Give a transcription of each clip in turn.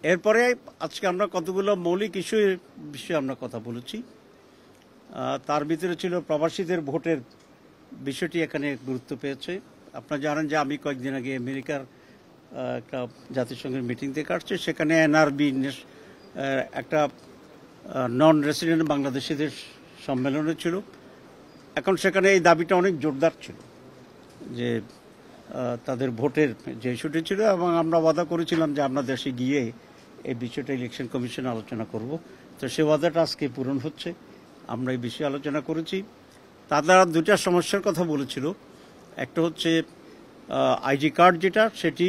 এরপরে আজকে আমরা কতগুলো মৌলিক ইস্যুর বিষয়ে আমরা কথা বলেছি। তার ভিতরে ছিল প্রবাসীদের ভোটের বিষয়টি এখানে গুরুত্ব পেয়েছে। আপনারা জানেন যে আমি কয়েকদিন আগে আমেরিকার একটা জাতিসংঘের মিটিং থেকে আসছে, সেখানে এনআরবি একটা নন রেসিডেন্ট বাংলাদেশিদের সম্মেলনে ছিল। এখন সেখানে এই দাবিটা অনেক জোরদার ছিল যে তাদের ভোটের যে ইস্যুটি ছিল, এবং আমরা ওয়াদা করেছিলাম যে আমরা দেশে গিয়ে এই বিষয়টা ইলেকশন কমিশনে আলোচনা করব। তো সে ওয়াদাটা আজকে পূরণ হচ্ছে। আমরা এই বিষয়ে আলোচনা করেছি। তারা দুটা সমস্যার কথা বলেছিল। একটা হচ্ছে আইডি কার্ড, যেটা সেটি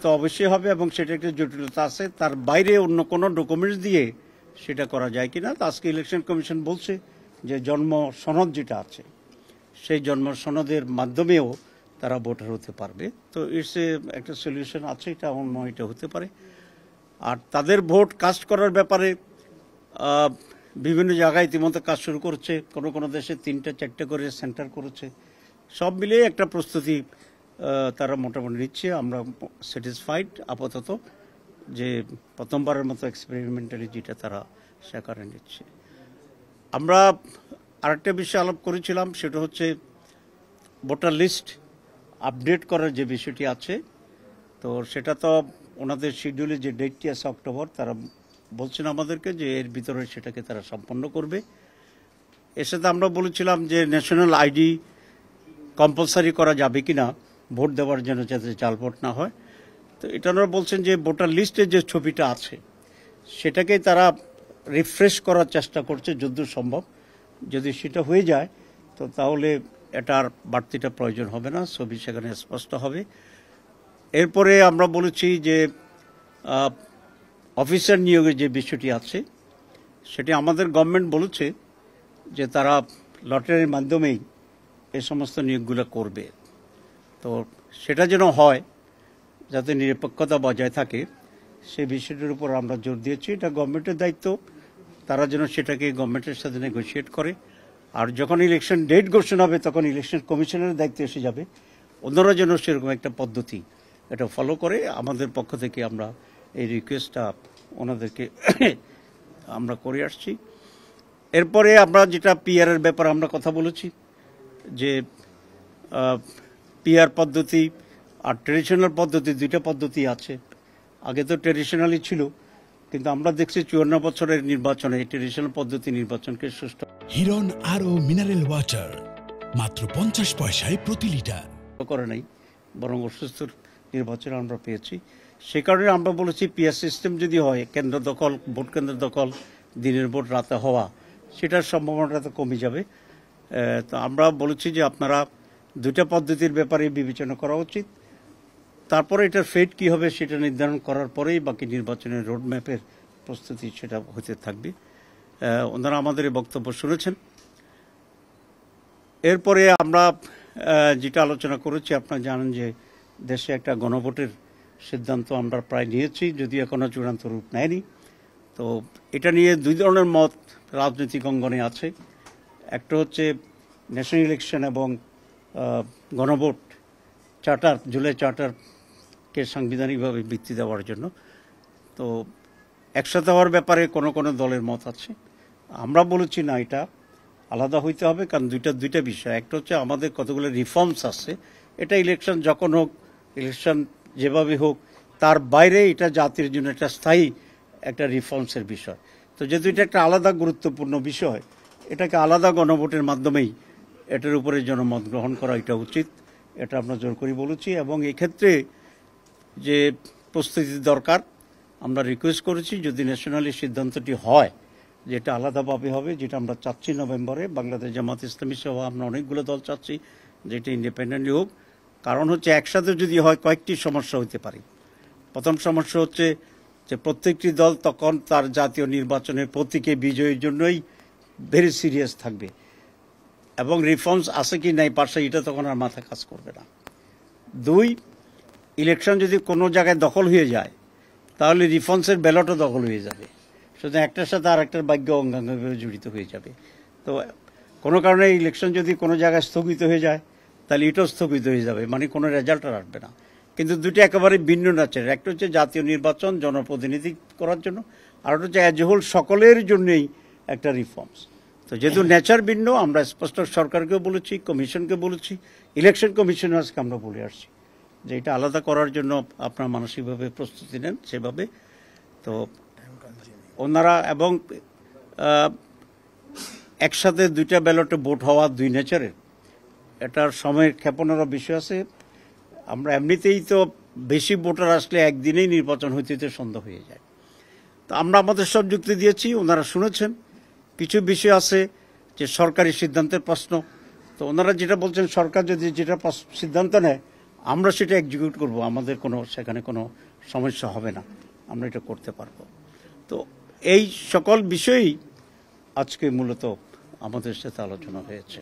তো অবশ্যই হবে এবং সেটা একটা জটিলতা আছে। তার বাইরে অন্য কোনো ডকুমেন্টস দিয়ে সেটা করা যায় কিনা। তো আজকে ইলেকশন কমিশন বলছে যে জন্ম সনদ যেটা আছে সেই জন্ম সনদের মাধ্যমেও তারা ভোটার হতে পারবে। তো একটা সলিউশন আছে, এটা আমার মনে হয় এটা হতে পারে। আর তাদের ভোট কাস্ট করার ব্যাপারে বিভিন্ন জায়গায় ইতিমধ্যে কাজ শুরু করছে। কোনো কোনো দেশে 3-4টা করে সেন্টার করেছে। সব মিলিয়ে একটা প্রস্তুতি তারা মোটামুটি নিচ্ছে। আমরা স্যাটিসফাইড আপাতত যে প্রথমবারের মতো এক্সপেরিমেন্টালি যেটা তারা সেখানে নিচ্ছে। আমরা আরেকটা বিষয় আলাপ করেছিলাম, সেটা হচ্ছে ভোটার লিস্ট আপডেট করার যে বিষয়টি আছে। তো সেটা তো ওনাদের শিডিউলে যে ডেটটি আছে অক্টোবর, তারা বলছেন আমাদেরকে যে এর ভিতরে সেটাকে তারা সম্পন্ন করবে। এর সাথে আমরা বলেছিলাম যে ন্যাশনাল আইডি কম্পালসারি করা যাবে কিনা ভোট দেওয়ার জন্য, যাতে জাল ভোট না হয়। তো এটা ওনারা বলছেন যে ভোটার লিস্টের যে ছবিটা আছে সেটাকেই তারা রিফ্রেশ করার চেষ্টা করছে যতদূর সম্ভব। যদি সেটা হয়ে যায় তো তাহলে এটার বাড়তিটা প্রয়োজন হবে না, ছবি সেখানে স্পষ্ট হবে। এরপরে আমরা বলেছি যে অফিসার নিয়োগের যে বিষয়টি আছে সেটি আমাদের গভর্নমেন্ট বলেছে যে তারা লটারির মাধ্যমেই এই সমস্ত নিয়োগগুলো করবে। তো সেটা যেন হয়, যাতে নিরপেক্ষতা বজায় থাকে, সেই বিষয়টির উপর আমরা জোর দিয়েছি। এটা গভর্নমেন্টের দায়িত্ব, তারা যেন সেটাকে গভর্নমেন্টের সাথে নেগোশিয়েট করে। আর যখন ইলেকশন ডেট ঘোষণা হবে তখন ইলেকশন কমিশনের দায়িত্ব এসে যাবে, অন্যরা যেন সেরকম একটা পদ্ধতি এটা ফলো করে। আমাদের পক্ষ থেকে আমরা এই রিকোয়েস্টটা ওনাদেরকে আমরা করে আসছি। এরপরে আমরা যেটা পিআরের ব্যাপারে আমরা কথা বলেছি যে পিআর পদ্ধতি আর ট্রেডিশনাল পদ্ধতি, দুইটা পদ্ধতি আছে। আগে তো ট্রেডিশনালই ছিল, কিন্তু আমরা দেখছি 54 বছরের নির্বাচনে ট্রেডিশনাল পদ্ধতি নির্বাচনকে সুষ্ঠু হিরন আরও মিনারেল ওয়াটার মাত্র 50 পয়সায় প্রতি লিটার করে নাই, বরং অসুস্থ নির্বাচন আমরা পেয়েছি। সে কারণে আমরা বলেছি পিআর সিস্টেম যদি হয়, কেন্দ্র দখল, ভোট কেন্দ্র দখল, দিনের ভোট রাতে হওয়া, সেটার সম্ভাবনাটা তো কমে যাবে। তো আমরা বলেছি যে আপনারা দুইটা পদ্ধতির ব্যাপারে বিবেচনা করা উচিত। তারপরে এটার ফেট কী হবে সেটা নির্ধারণ করার পরেই বাকি নির্বাচনের রোডম্যাপের প্রস্তুতি সেটা হতে থাকবে। ওনারা আমাদের এই বক্তব্য শুনেছেন। এরপরে আমরা যেটা আলোচনা করেছি, আপনারা জানেন যে দেশে একটা গণভোটের সিদ্ধান্ত আমরা প্রায় নিয়েছি, যদিও এখনও চূড়ান্ত রূপ নেয়নি। তো এটা নিয়ে দুই ধরনের মত রাজনৈতিক অঙ্গনে আছে। একটা হচ্ছে ন্যাশনাল ইলেকশন এবং গণভোট চার্টার, জুলাই চার্টারকে সাংবিধানিকভাবে ভিত্তি দেওয়ার জন্য। তো একসাথে হওয়ার ব্যাপারে কোনো কোনো দলের মত আছে। আমরা বলেছি না, এটা আলাদা হইতে হবে, কারণ দুইটা বিষয়। একটা হচ্ছে আমাদের কতগুলো রিফর্মস আছে, এটা ইলেকশন যখন হোক, ইলেকশন যেভাবে হোক, তার বাইরে এটা জাতির জন্য একটা স্থায়ী একটা রিফর্মসের বিষয়। তো যেহেতু এটা একটা আলাদা গুরুত্বপূর্ণ বিষয়, এটাকে আলাদা গণভোটের মাধ্যমেই এটার উপরে জনমত গ্রহণ করা এটা উচিত, এটা আমরা জোর করে বলেছি। এবং এক্ষেত্রে যে প্রস্তুতি দরকার, আমরা রিকোয়েস্ট করেছি যদি ন্যাশনালি সিদ্ধান্তটি হয় যেটা আলাদাভাবে হবে, যেটা আমরা চাচ্ছি নভেম্বরে, বাংলাদেশ জামাত ইসলামী সহ আমরা অনেকগুলো দল চাচ্ছি যেটা ইন্ডিপেন্ডেন্টলি হোক। কারণ হচ্ছে একসাথে যদি হয় কয়েকটি সমস্যা হতে পারে। প্রথম সমস্যা হচ্ছে যে প্রত্যেকটি দল তখন তার জাতীয় নির্বাচনের প্রতীকে বিজয়ের জন্যই ভেরি সিরিয়াস থাকবে, এবং রিফর্মস আছে কি নাই পাশে এটা তখন আর মাথা কাজ করবে না। দুই, ইলেকশন যদি কোনো জায়গায় দখল হয়ে যায় তাহলে রিফর্মসের ব্যালটও দখল হয়ে যাবে, সুতরাং একটার সাথে আর একটার ভাগ্য অঙ্গাঙ্গভাবে জড়িত হয়ে যাবে। তো কোনো কারণে ইলেকশন যদি কোনো জায়গায় স্থগিত হয়ে যায় তাহলে এটাও স্থগিত হয়ে যাবে, মানে কোনো রেজাল্ট আর আসবে না। কিন্তু দুটো একেবারে ভিন্ন ন্যাচারের। একটা হচ্ছে জাতীয় নির্বাচন জনপ্রতিনিধি করার জন্য, আর একটা হচ্ছে অ্যাজ এ হোল সকলের জন্যই একটা রিফর্মস। তো যেহেতু নেচার ভিন্ন, আমরা স্পষ্ট সরকারকেও বলেছি, কমিশনকে বলেছি, ইলেকশন কমিশনার্সকে আমরা বলে আসছি যে এটা আলাদা করার জন্য আপনারা মানসিকভাবে প্রস্তুতি নেন সেভাবে। তো ওনারা এবং একসাথে দুইটা ব্যালটে ভোট হওয়া দুই নেচারের, এটার সময়ের ক্ষেপণেরও বিষয় আছে। আমরা এমনিতেই তো বেশি ভোটার আসলে একদিনেই নির্বাচন হইতে সন্দেহ হয়ে যায়। তো আমরা আমাদের সব যুক্তি দিয়েছি, ওনারা শুনেছেন। কিছু বিষয় আছে যে সরকারি সিদ্ধান্তের প্রশ্ন, তো ওনারা যেটা বলছেন সরকার যদি যেটা সিদ্ধান্ত নেয় আমরা সেটা এক্সিকিউট করব, আমাদের সেখানে কোনো সমস্যা হবে না, আমরা এটা করতে পারবো। তো এই সকল বিষয়ই আজকে মূলত আমাদের সাথে আলোচনা হয়েছে।